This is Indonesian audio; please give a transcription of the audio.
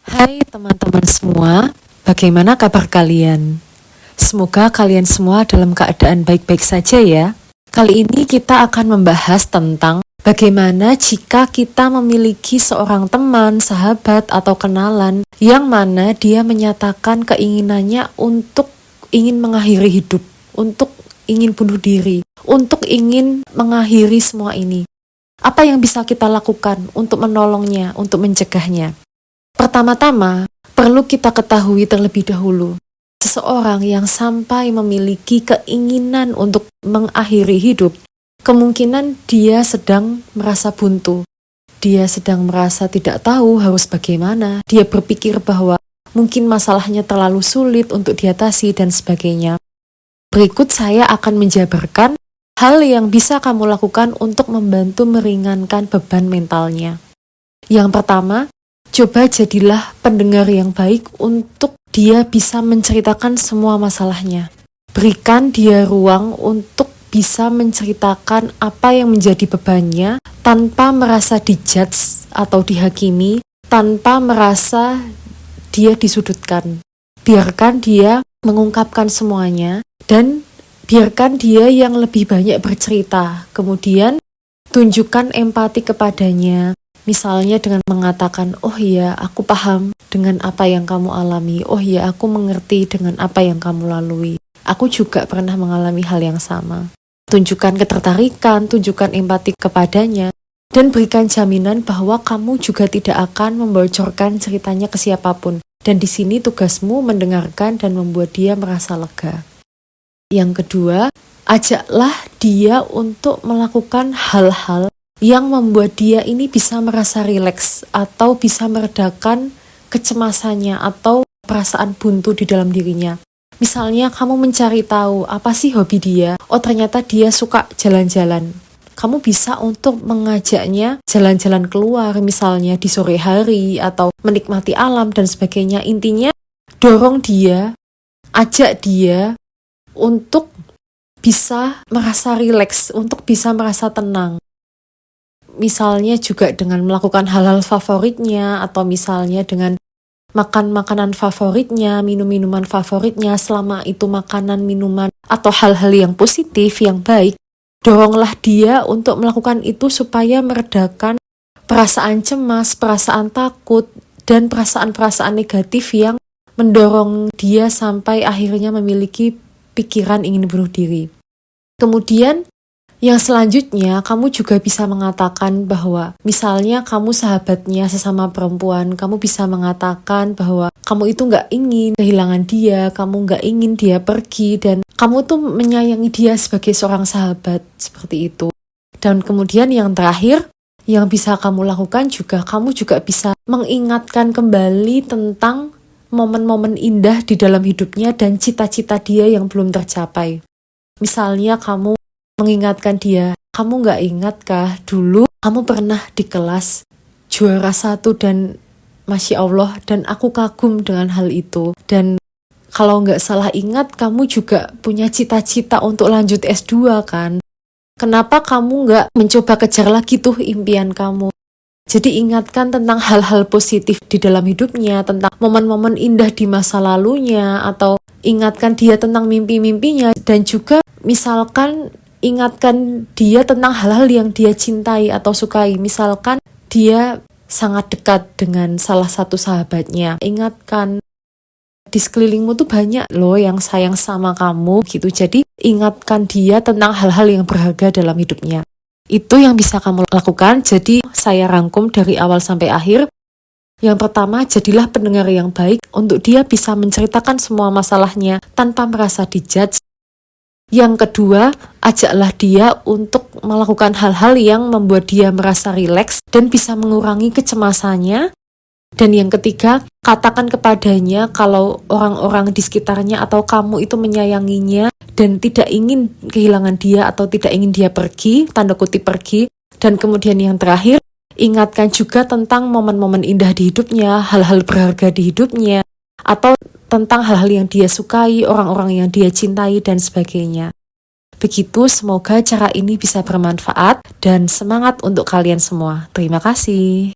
Hai teman-teman semua, bagaimana kabar kalian? Semoga kalian semua dalam keadaan baik-baik saja ya. Kali ini kita akan membahas tentang bagaimana jika kita memiliki seorang teman, sahabat, atau kenalan yang mana dia menyatakan keinginannya untuk ingin mengakhiri hidup, untuk ingin bunuh diri, untuk ingin mengakhiri semua ini. Apa yang bisa kita lakukan untuk menolongnya, untuk mencegahnya? Pertama-tama, perlu kita ketahui terlebih dahulu, seorang yang sampai memiliki keinginan untuk mengakhiri hidup, kemungkinan dia sedang merasa buntu. Dia sedang merasa tidak tahu harus bagaimana. Dia berpikir bahwa mungkin masalahnya terlalu sulit untuk diatasi dan sebagainya. Berikut saya akan menjabarkan hal yang bisa kamu lakukan untuk membantu meringankan beban mentalnya. Yang pertama, coba jadilah pendengar yang baik untuk dia bisa menceritakan semua masalahnya. Berikan dia ruang untuk bisa menceritakan apa yang menjadi bebannya tanpa merasa dijudge atau dihakimi, tanpa merasa dia disudutkan. Biarkan dia mengungkapkan semuanya dan biarkan dia yang lebih banyak bercerita. Kemudian tunjukkan empati kepadanya. Misalnya dengan mengatakan, oh iya aku paham dengan apa yang kamu alami, oh iya aku mengerti dengan apa yang kamu lalui. Aku juga pernah mengalami hal yang sama. Tunjukkan ketertarikan, tunjukkan empati kepadanya, dan berikan jaminan bahwa kamu juga tidak akan membocorkan ceritanya ke siapapun. Dan di sini tugasmu mendengarkan dan membuat dia merasa lega. Yang kedua, ajaklah dia untuk melakukan hal-hal yang membuat dia ini bisa merasa rileks atau bisa meredakan kecemasannya atau perasaan buntu di dalam dirinya. Misalnya kamu mencari tahu apa sih hobi dia. Oh ternyata dia suka jalan-jalan. Kamu bisa untuk mengajaknya jalan-jalan keluar misalnya di sore hari atau menikmati alam dan sebagainya. Intinya dorong dia, ajak dia untuk bisa merasa rileks, untuk bisa merasa tenang. Misalnya juga dengan melakukan hal-hal favoritnya atau misalnya dengan makan makanan favoritnya, minum minuman favoritnya, selama itu makanan, minuman atau hal-hal yang positif, yang baik. Doronglah dia untuk melakukan itu supaya meredakan perasaan cemas, perasaan takut, dan perasaan-perasaan negatif yang mendorong dia sampai akhirnya memiliki pikiran ingin bunuh diri. Kemudian yang selanjutnya, kamu juga bisa mengatakan bahwa misalnya kamu sahabatnya sesama perempuan, kamu bisa mengatakan bahwa kamu itu nggak ingin kehilangan dia, kamu nggak ingin dia pergi, dan kamu tuh menyayangi dia sebagai seorang sahabat, seperti itu. Dan kemudian yang terakhir, yang bisa kamu lakukan juga, kamu juga bisa mengingatkan kembali tentang momen-momen indah di dalam hidupnya dan cita-cita dia yang belum tercapai. Misalnya kamu mengingatkan dia, kamu gak ingatkah dulu kamu pernah di kelas juara 1 dan Masya Allah, dan aku kagum dengan hal itu. Dan kalau gak salah ingat, kamu juga punya cita-cita untuk lanjut S2 kan? Kenapa kamu gak mencoba kejar lagi tuh impian kamu? Jadi ingatkan tentang hal-hal positif di dalam hidupnya, tentang momen-momen indah di masa lalunya, atau ingatkan dia tentang mimpi-mimpinya, dan juga misalkan ingatkan dia tentang hal-hal yang dia cintai atau sukai. Misalkan dia sangat dekat dengan salah satu sahabatnya. Ingatkan, di sekelilingmu tuh banyak loh yang sayang sama kamu gitu. Jadi ingatkan dia tentang hal-hal yang berharga dalam hidupnya. Itu yang bisa kamu lakukan. Jadi saya rangkum dari awal sampai akhir. Yang pertama, jadilah pendengar yang baik untuk dia bisa menceritakan semua masalahnya tanpa merasa dijudge. Yang kedua, ajaklah dia untuk melakukan hal-hal yang membuat dia merasa rileks dan bisa mengurangi kecemasannya. Dan yang ketiga, katakan kepadanya kalau orang-orang di sekitarnya atau kamu itu menyayanginya dan tidak ingin kehilangan dia atau tidak ingin dia pergi, tanda kutip pergi. Dan kemudian yang terakhir, ingatkan juga tentang momen-momen indah di hidupnya, hal-hal berharga di hidupnya, atau tentang hal-hal yang dia sukai, orang-orang yang dia cintai, dan sebagainya. Begitu, semoga cara ini bisa bermanfaat dan semangat untuk kalian semua. Terima kasih.